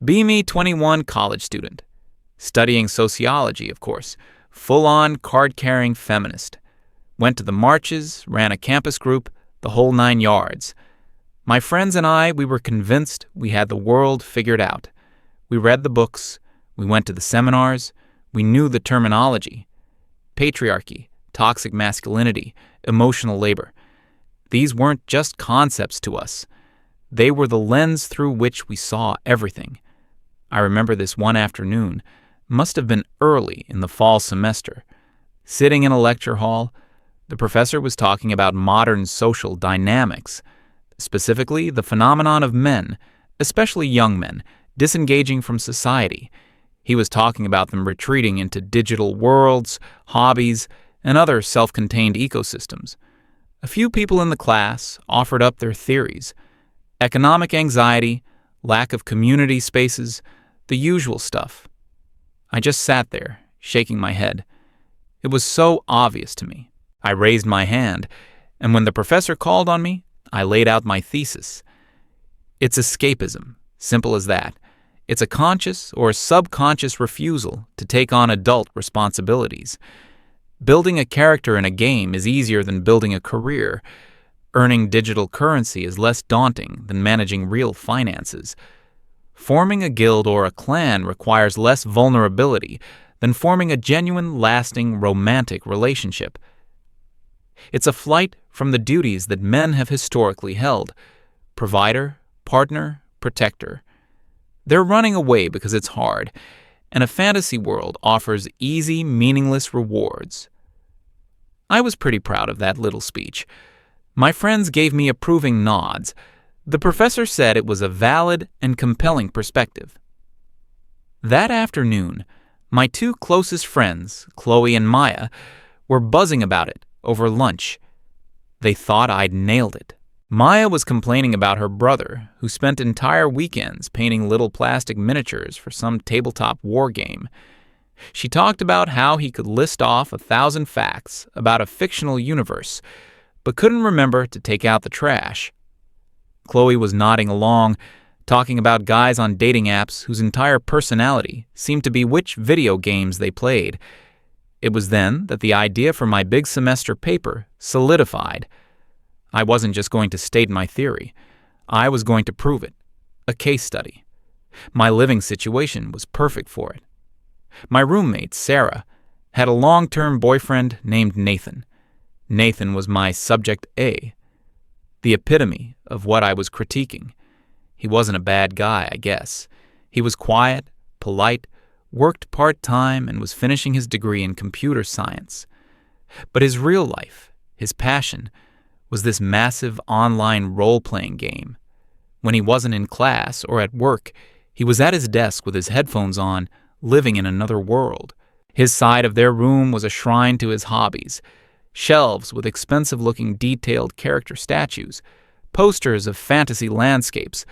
Be me 21 college student. Studying sociology, of course. Full-on card-carrying feminist. Went to the marches, ran a campus group, the whole 9 yards. My friends and I, we were convinced we had the world figured out. We read the books, we went to the seminars, we knew the terminology. Patriarchy, toxic masculinity, emotional labor. These weren't just concepts to us. They were the lens through which we saw everything. I remember this one afternoon, must have been early in the fall semester. Sitting in a lecture hall, the professor was talking about modern social dynamics, specifically the phenomenon of men, especially young men, disengaging from society. He was talking about them retreating into digital worlds, hobbies, and other self-contained ecosystems. A few people in the class offered up their theories. Economic anxiety, lack of community spaces, the usual stuff. I just sat there, shaking my head. It was so obvious to me. I raised my hand, and when the professor called on me, I laid out my thesis. It's escapism, simple as that. It's a conscious or subconscious refusal to take on adult responsibilities. Building a character in a game is easier than building a career. Earning digital currency is less daunting than managing real finances. Forming a guild or a clan requires less vulnerability than forming a genuine, lasting, romantic relationship. It's a flight from the duties that men have historically held: provider, partner, protector. They're running away because it's hard, and a fantasy world offers easy, meaningless rewards. I was pretty proud of that little speech. My friends gave me approving nods. The professor said it was a valid and compelling perspective. That afternoon, my two closest friends, Chloe and Maya, were buzzing about it over lunch. They thought I'd nailed it. Maya was complaining about her brother, who spent entire weekends painting little plastic miniatures for some tabletop war game. She talked about how he could list off 1,000 facts about a fictional universe, but couldn't remember to take out the trash. Chloe was nodding along, talking about guys on dating apps whose entire personality seemed to be which video games they played. It was then that the idea for my big semester paper solidified. I wasn't just going to state my theory. I was going to prove it. A case study. My living situation was perfect for it. My roommate, Sarah, had a long-term boyfriend named Nathan. Nathan was my subject A, the epitome of what I was critiquing. He wasn't a bad guy, I guess. He was quiet, polite, worked part-time, and was finishing his degree in computer science. But his real life, his passion, was this massive online role-playing game. When he wasn't in class or at work, he was at his desk with his headphones on, living in another world. His side of their room was a shrine to his hobbies: shelves with expensive-looking detailed character statues, posters of fantasy landscapes,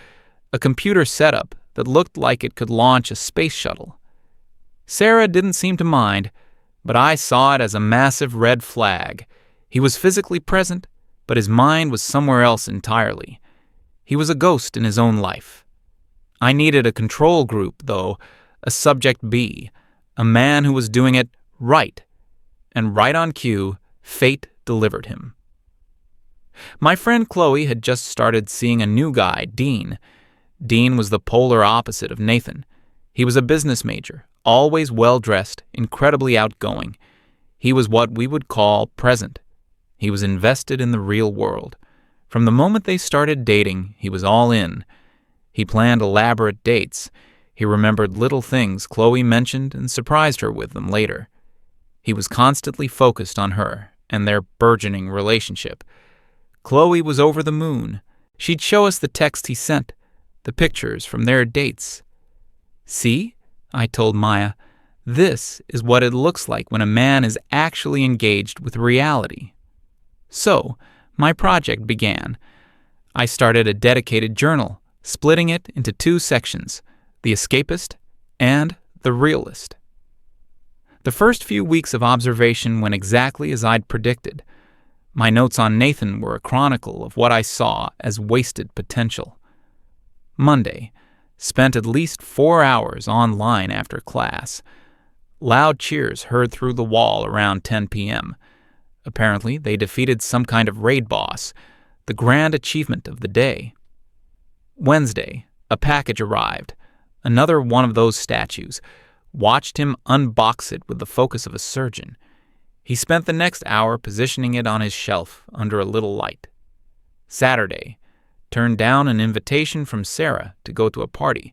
a computer setup that looked like it could launch a space shuttle. Sarah didn't seem to mind, but I saw it as a massive red flag. He was physically present, but his mind was somewhere else entirely. He was a ghost in his own life. I needed a control group, though, a subject B, a man who was doing it right. And right on cue, fate delivered him. My friend Chloe had just started seeing a new guy, Dean. Dean was the polar opposite of Nathan. He was a business major, always well-dressed, incredibly outgoing. He was what we would call present. He was invested in the real world. From the moment they started dating, he was all in. He planned elaborate dates. He remembered little things Chloe mentioned and surprised her with them later. He was constantly focused on her and their burgeoning relationship. Chloe was over the moon. She'd show us the text he sent, the pictures from their dates. "See," I told Maya, "this is what it looks like when a man is actually engaged with reality." So, my project began. I started a dedicated journal, splitting it into 2 sections, the escapist and the realist. The first few weeks of observation went exactly as I'd predicted. My notes on Nathan were a chronicle of what I saw as wasted potential. Monday, Spent at least 4 hours online after class. Loud cheers heard through the wall around 10 p.m. Apparently, they defeated some kind of raid boss, the grand achievement of the day. Wednesday, a package arrived. Another one of those statues. Watched him unbox it with the focus of a surgeon. He spent the next hour positioning it on his shelf under a little light. Saturday, turned down an invitation from Sarah to go to a party.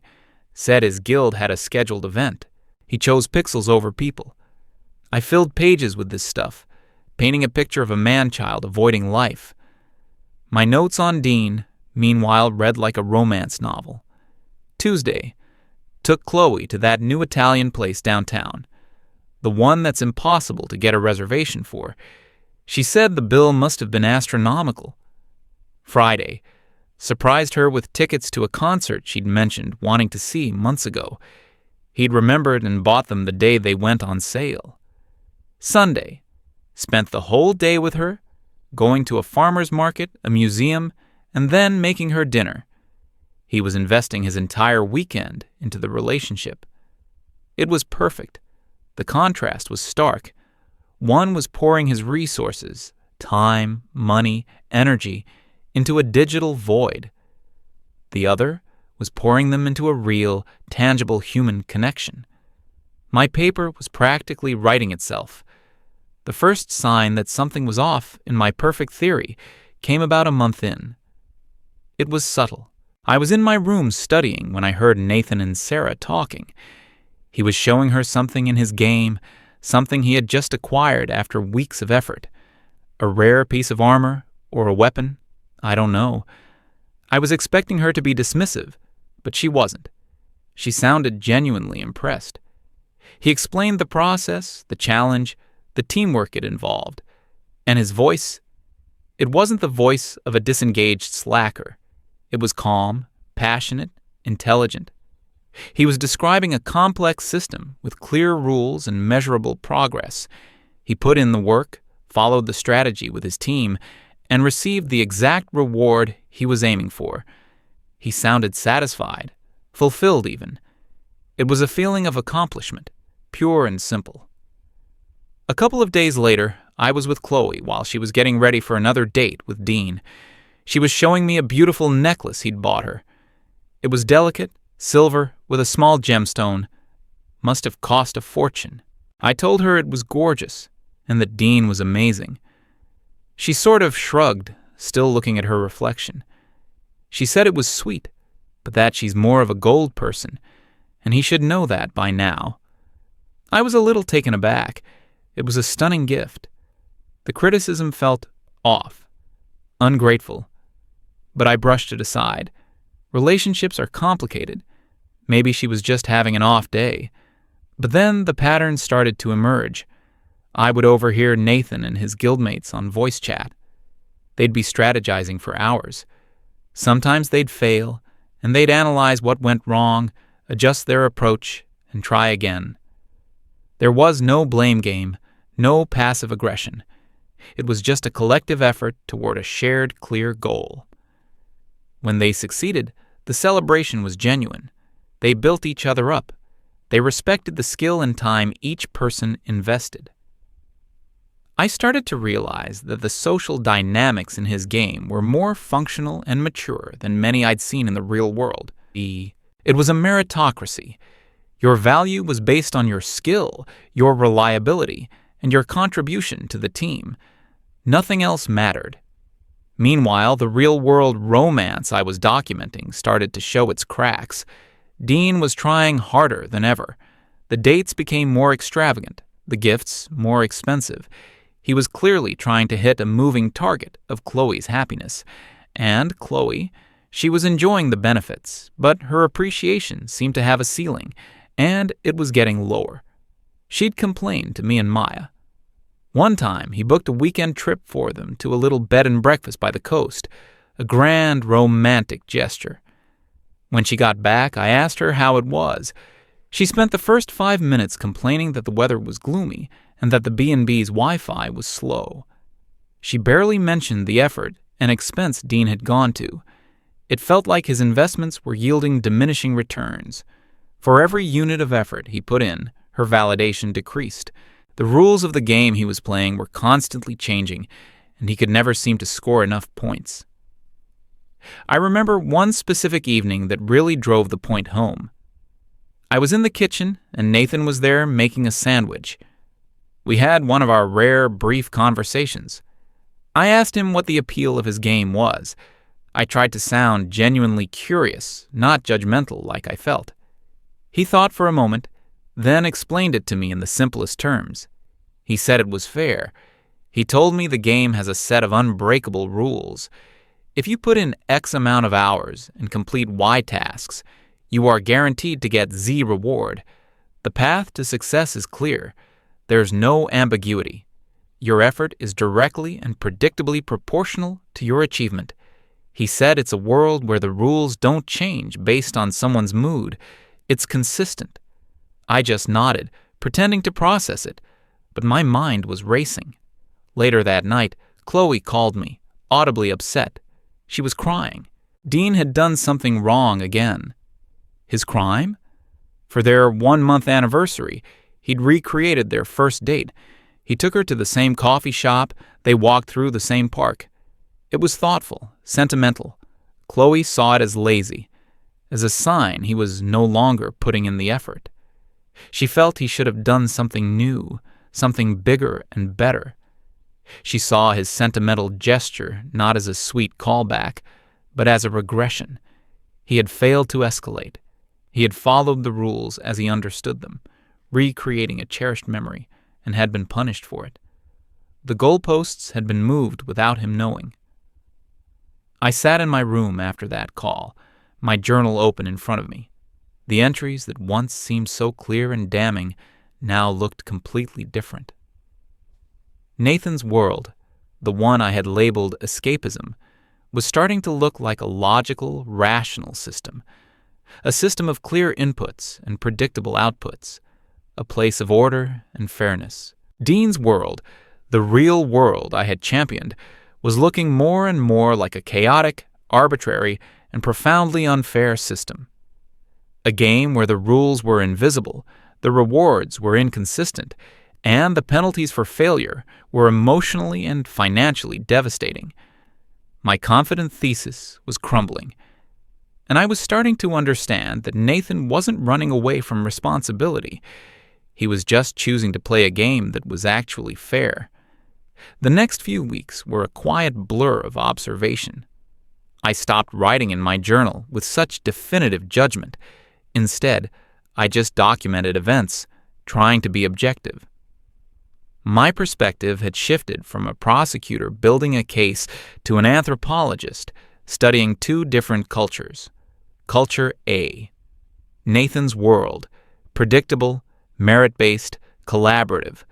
Said his guild had a scheduled event. He chose pixels over people. I filled pages with this stuff, painting a picture of a man-child avoiding life. My notes on Dean, meanwhile, read like a romance novel. Tuesday, took Chloe to that new Italian place downtown, the one that's impossible to get a reservation for. She said the bill must have been astronomical. Friday, surprised her with tickets to a concert she'd mentioned wanting to see months ago. He'd remembered and bought them the day they went on sale. Sunday, spent the whole day with her, going to a farmer's market, a museum, and then making her dinner. He was investing his entire weekend into the relationship. It was perfect. The contrast was stark. One was pouring his resources, time, money, energy, into a digital void. The other was pouring them into a real, tangible human connection. My paper was practically writing itself. The first sign that something was off in my perfect theory came about a month in. It was subtle. I was in my room studying when I heard Nathan and Sarah talking. He was showing her something in his game, something he had just acquired after weeks of effort. A rare piece of armor or a weapon, I don't know. I was expecting her to be dismissive, but she wasn't. She sounded genuinely impressed. He explained the process, the challenge, the teamwork it involved. And his voice, it wasn't the voice of a disengaged slacker. It was calm, passionate, intelligent. He was describing a complex system with clear rules and measurable progress. He put in the work, followed the strategy with his team, and received the exact reward he was aiming for. He sounded satisfied, fulfilled even. It was a feeling of accomplishment, pure and simple. A couple of days later, I was with Chloe while she was getting ready for another date with Dean. She was showing me a beautiful necklace he'd bought her. It was delicate, silver, with a small gemstone. Must have cost a fortune. I told her it was gorgeous, and that Dean was amazing. She sort of shrugged, still looking at her reflection. She said it was sweet, but that she's more of a gold person, and he should know that by now. I was a little taken aback. It was a stunning gift. The criticism felt off, ungrateful, but I brushed it aside. Relationships are complicated. Maybe she was just having an off day. But then the patterns started to emerge. I would overhear Nathan and his guildmates on voice chat. They'd be strategizing for hours. Sometimes they'd fail, and they'd analyze what went wrong, adjust their approach, and try again. There was no blame game, no passive aggression. It was just a collective effort toward a shared, clear goal. When they succeeded, the celebration was genuine. They built each other up. They respected the skill and time each person invested. I started to realize that the social dynamics in his game were more functional and mature than many I'd seen in the real world. It was a meritocracy. Your value was based on your skill, your reliability, and your contribution to the team. Nothing else mattered. Meanwhile, the real-world romance I was documenting started to show its cracks. Dean was trying harder than ever. The dates became more extravagant, the gifts more expensive. He was clearly trying to hit a moving target of Chloe's happiness. And Chloe, she was enjoying the benefits, but her appreciation seemed to have a ceiling, and it was getting lower. She'd complained to me and Maya. One time, he booked a weekend trip for them to a little bed and breakfast by the coast, a grand romantic gesture. When she got back, I asked her how it was. She spent the first 5 minutes complaining that the weather was gloomy and that the B&B's Wi-Fi was slow. She barely mentioned the effort and expense Dean had gone to. It felt like his investments were yielding diminishing returns. For every unit of effort he put in, her validation decreased. The rules of the game he was playing were constantly changing, and he could never seem to score enough points. I remember one specific evening that really drove the point home. I was in the kitchen, and Nathan was there making a sandwich. We had one of our rare, brief conversations. I asked him what the appeal of his game was. I tried to sound genuinely curious, not judgmental like I felt. He thought for a moment, then explained it to me in the simplest terms. He said it was fair. He told me the game has a set of unbreakable rules. If you put in X amount of hours and complete Y tasks, you are guaranteed to get Z reward. The path to success is clear. There's no ambiguity. Your effort is directly and predictably proportional to your achievement. He said it's a world where the rules don't change based on someone's mood. It's consistent. I just nodded, pretending to process it, but my mind was racing. Later that night, Chloe called me, audibly upset. She was crying. Dean had done something wrong again. His crime? For their 1-month anniversary, he'd recreated their first date. He took her to the same coffee shop. They walked through the same park. It was thoughtful, sentimental. Chloe saw it as lazy, as a sign he was no longer putting in the effort. She felt he should have done something new, something bigger and better. She saw his sentimental gesture not as a sweet callback, but as a regression. He had failed to escalate. He had followed the rules as he understood them, recreating a cherished memory, and had been punished for it. The goalposts had been moved without him knowing. I sat in my room after that call, my journal open in front of me. The entries that once seemed so clear and damning now looked completely different. Nathan's world, the one I had labeled escapism, was starting to look like a logical, rational system, a system of clear inputs and predictable outputs, a place of order and fairness. Dean's world, the real world I had championed, was looking more and more like a chaotic, arbitrary, and profoundly unfair system. A game where the rules were invisible, the rewards were inconsistent, and the penalties for failure were emotionally and financially devastating. My confident thesis was crumbling, and I was starting to understand that Nathan wasn't running away from responsibility. He was just choosing to play a game that was actually fair. The next few weeks were a quiet blur of observation. I stopped writing in my journal with such definitive judgment. Instead, I just documented events, trying to be objective. My perspective had shifted from a prosecutor building a case to an anthropologist studying two different cultures. Culture A, Nathan's world, predictable, merit-based, collaborative.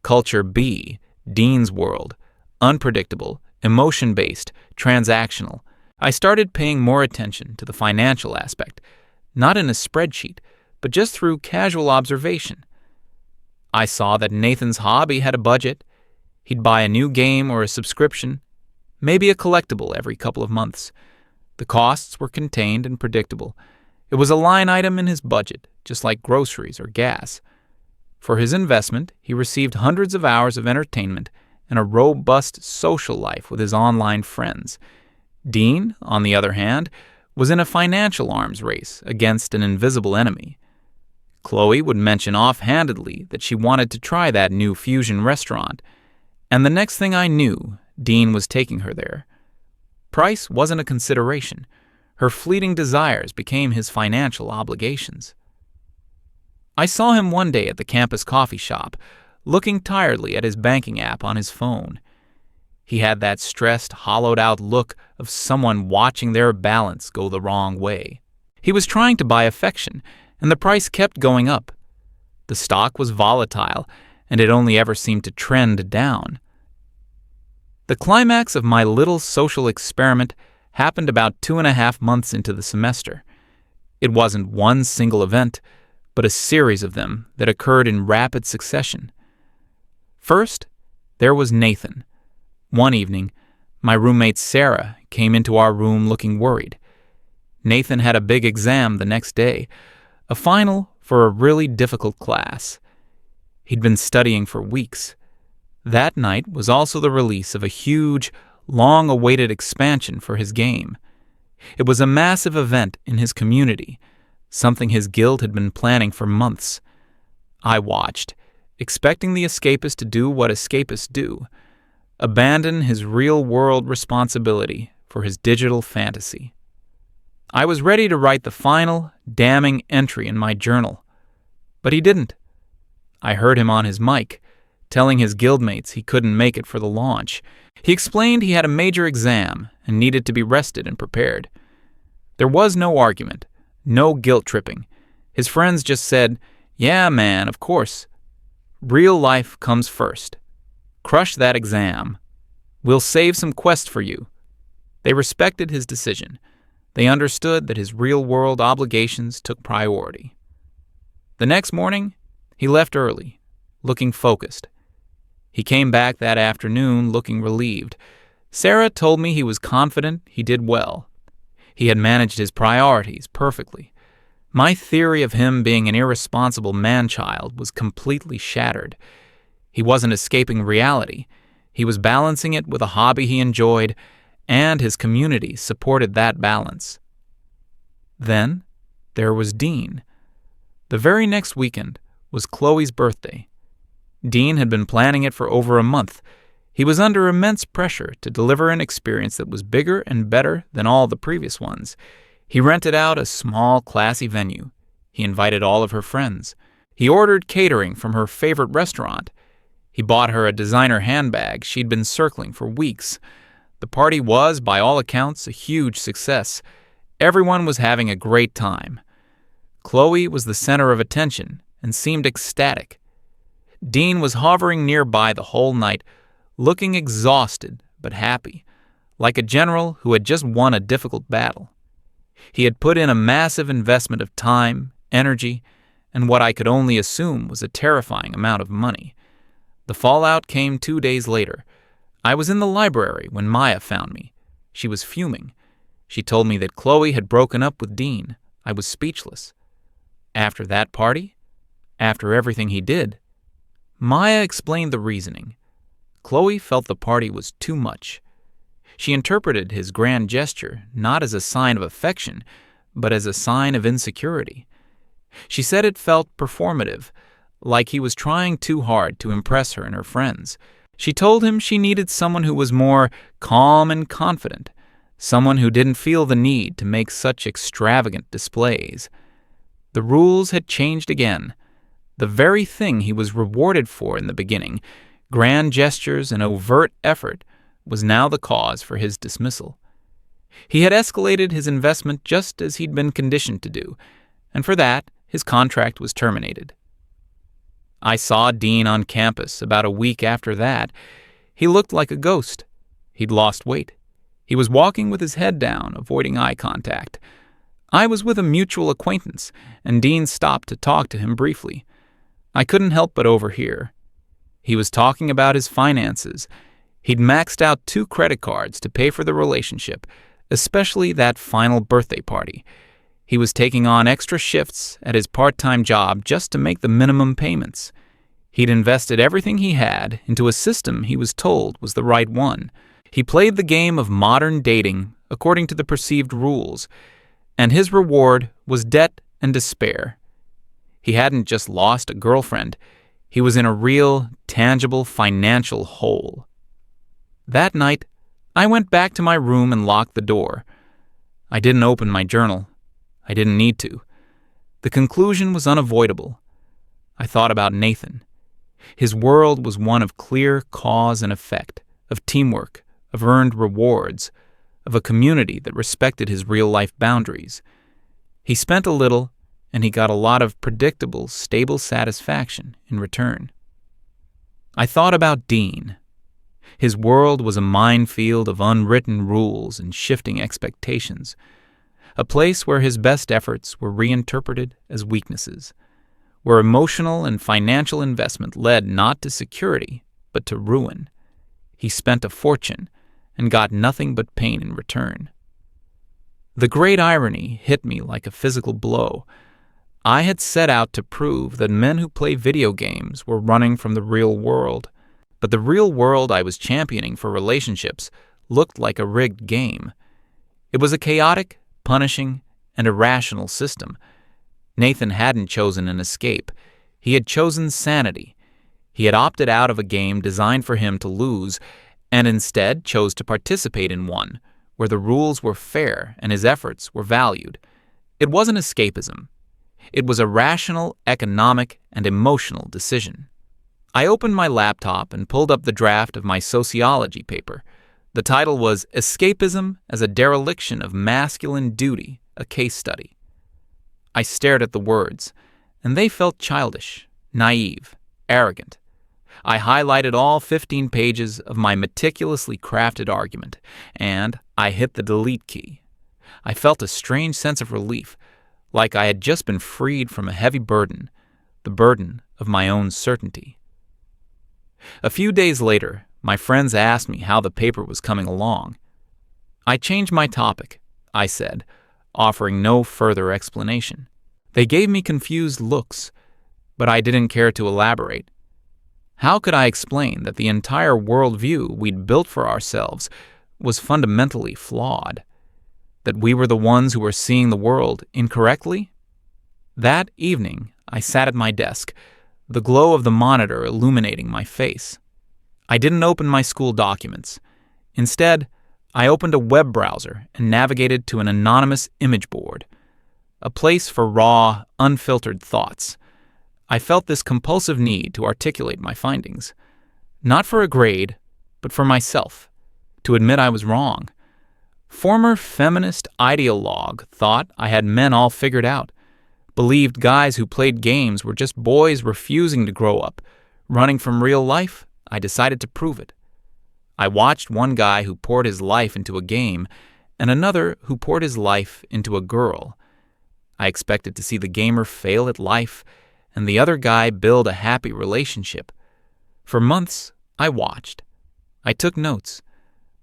Culture B, Dean's world, unpredictable, emotion-based, transactional. I started paying more attention to the financial aspect, not in a spreadsheet, but just through casual observation. I saw that Nathan's hobby had a budget. He'd buy a new game or a subscription, maybe a collectible every couple of months. The costs were contained and predictable. It was a line item in his budget, just like groceries or gas. For his investment, he received hundreds of hours of entertainment and a robust social life with his online friends. Dean, on the other hand, was in a financial arms race against an invisible enemy. Chloe would mention offhandedly that she wanted to try that new fusion restaurant, and the next thing I knew, Dean was taking her there. Price wasn't a consideration. Her fleeting desires became his financial obligations. I saw him one day at the campus coffee shop, looking tiredly at his banking app on his phone. He had that stressed, hollowed-out look of someone watching their balance go the wrong way. He was trying to buy affection, and the price kept going up. The stock was volatile, and it only ever seemed to trend down. The climax of my little social experiment happened about 2.5 months into the semester. It wasn't one single event, but a series of them that occurred in rapid succession. First, there was Nathan. One evening, my roommate Sarah came into our room looking worried. Nathan had a big exam the next day, a final for a really difficult class. He'd been studying for weeks. That night was also the release of a huge, long-awaited expansion for his game. It was a massive event in his community, something his guild had been planning for months. I watched, expecting the escapist to do what escapists do, abandon his real-world responsibility for his digital fantasy. I was ready to write the final, damning entry in my journal, but he didn't. I heard him on his mic, telling his guildmates he couldn't make it for the launch. He explained he had a major exam and needed to be rested and prepared. There was no argument, no guilt-tripping. His friends just said, "Yeah, man, of course. Real life comes first. Crush that exam. We'll save some quests for you." They respected his decision. They understood that his real-world obligations took priority. The next morning, he left early, looking focused. He came back that afternoon looking relieved. Sarah told me he was confident he did well. He had managed his priorities perfectly. My theory of him being an irresponsible man-child was completely shattered. He wasn't escaping reality. He was balancing it with a hobby he enjoyed, and his community supported that balance. Then there was Dean. The very next weekend was Chloe's birthday. Dean had been planning it for over a month. He was under immense pressure to deliver an experience that was bigger and better than all the previous ones. He rented out a small, classy venue. He invited all of her friends. He ordered catering from her favorite restaurant. He bought her a designer handbag she'd been circling for weeks. The party was, by all accounts, a huge success. Everyone was having a great time. Chloe was the center of attention and seemed ecstatic. Dean was hovering nearby the whole night, looking exhausted but happy, like a general who had just won a difficult battle. He had put in a massive investment of time, energy, and what I could only assume was a terrifying amount of money. The fallout came 2 days later. I was in the library when Maya found me. She was fuming. She told me that Chloe had broken up with Dean. I was speechless. After that party, after everything he did, Maya explained the reasoning. Chloe felt the party was too much. She interpreted his grand gesture not as a sign of affection, but as a sign of insecurity. She said it felt performative, like he was trying too hard to impress her and her friends. She told him she needed someone who was more calm and confident, someone who didn't feel the need to make such extravagant displays. The rules had changed again. The very thing he was rewarded for in the beginning, grand gestures and overt effort, was now the cause for his dismissal. He had escalated his investment just as he'd been conditioned to do, and for that, his contract was terminated. I saw Dean on campus about a week after that. He looked like a ghost. He'd lost weight. He was walking with his head down, avoiding eye contact. I was with a mutual acquaintance, and Dean stopped to talk to him briefly. I couldn't help but overhear. He was talking about his finances. He'd maxed out 2 credit cards to pay for the relationship, especially that final birthday party. He was taking on extra shifts at his part-time job just to make the minimum payments. He'd invested everything he had into a system he was told was the right one. He played the game of modern dating according to the perceived rules, and his reward was debt and despair. He hadn't just lost a girlfriend. He was in a real, tangible financial hole. That night, I went back to my room and locked the door. I didn't open my journal. I didn't need to. The conclusion was unavoidable. I thought about Nathan. His world was one of clear cause and effect, of teamwork, of earned rewards, of a community that respected his real-life boundaries. He spent a little, and he got a lot of predictable, stable satisfaction in return. I thought about Dean. His world was a minefield of unwritten rules and shifting expectations, a place where his best efforts were reinterpreted as weaknesses, where emotional and financial investment led not to security, but to ruin. He spent a fortune and got nothing but pain in return. The great irony hit me like a physical blow. I had set out to prove that men who play video games were running from the real world, but the real world I was championing for relationships looked like a rigged game. It was a chaotic, punishing, and irrational system. Nathan hadn't chosen an escape. He had chosen sanity. He had opted out of a game designed for him to lose, and instead chose to participate in one where the rules were fair and his efforts were valued. It wasn't escapism. It was a rational, economic, and emotional decision. I opened my laptop and pulled up the draft of my sociology paper. The title was Escapism as a Dereliction of Masculine Duty, a Case Study. I stared at the words, and they felt childish, naive, arrogant. I highlighted all 15 pages of my meticulously crafted argument, and I hit the delete key. I felt a strange sense of relief, like I had just been freed from a heavy burden, the burden of my own certainty. A few days later, my friends asked me how the paper was coming along. I changed my topic, I said, offering no further explanation. They gave me confused looks, but I didn't care to elaborate. How could I explain that the entire worldview we'd built for ourselves was fundamentally flawed? That we were the ones who were seeing the world incorrectly? That evening, I sat at my desk, the glow of the monitor illuminating my face. I didn't open my school documents. Instead, I opened a web browser and navigated to an anonymous image board, a place for raw, unfiltered thoughts. I felt this compulsive need to articulate my findings, not for a grade, but for myself, to admit I was wrong. Former feminist ideologue thought I had men all figured out, believed guys who played games were just boys refusing to grow up, running from real life. I decided to prove it. I watched one guy who poured his life into a game and another who poured his life into a girl. I expected to see the gamer fail at life and the other guy build a happy relationship. For months, I watched. I took notes.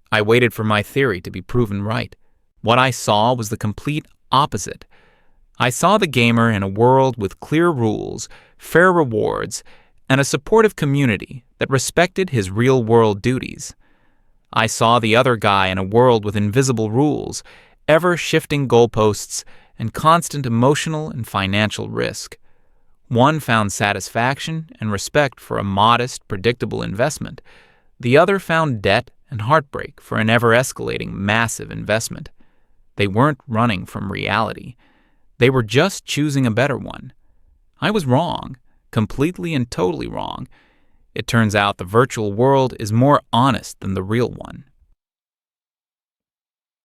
I waited for my theory to be proven right. What I saw was the complete opposite. I saw the gamer in a world with clear rules, fair rewards, and a supportive community that respected his real-world duties. I saw the other guy in a world with invisible rules, ever-shifting goalposts, and constant emotional and financial risk. One found satisfaction and respect for a modest, predictable investment. The other found debt and heartbreak for an ever-escalating, massive investment. They weren't running from reality. They were just choosing a better one. I was wrong, completely and totally wrong. It turns out the virtual world is more honest than the real one.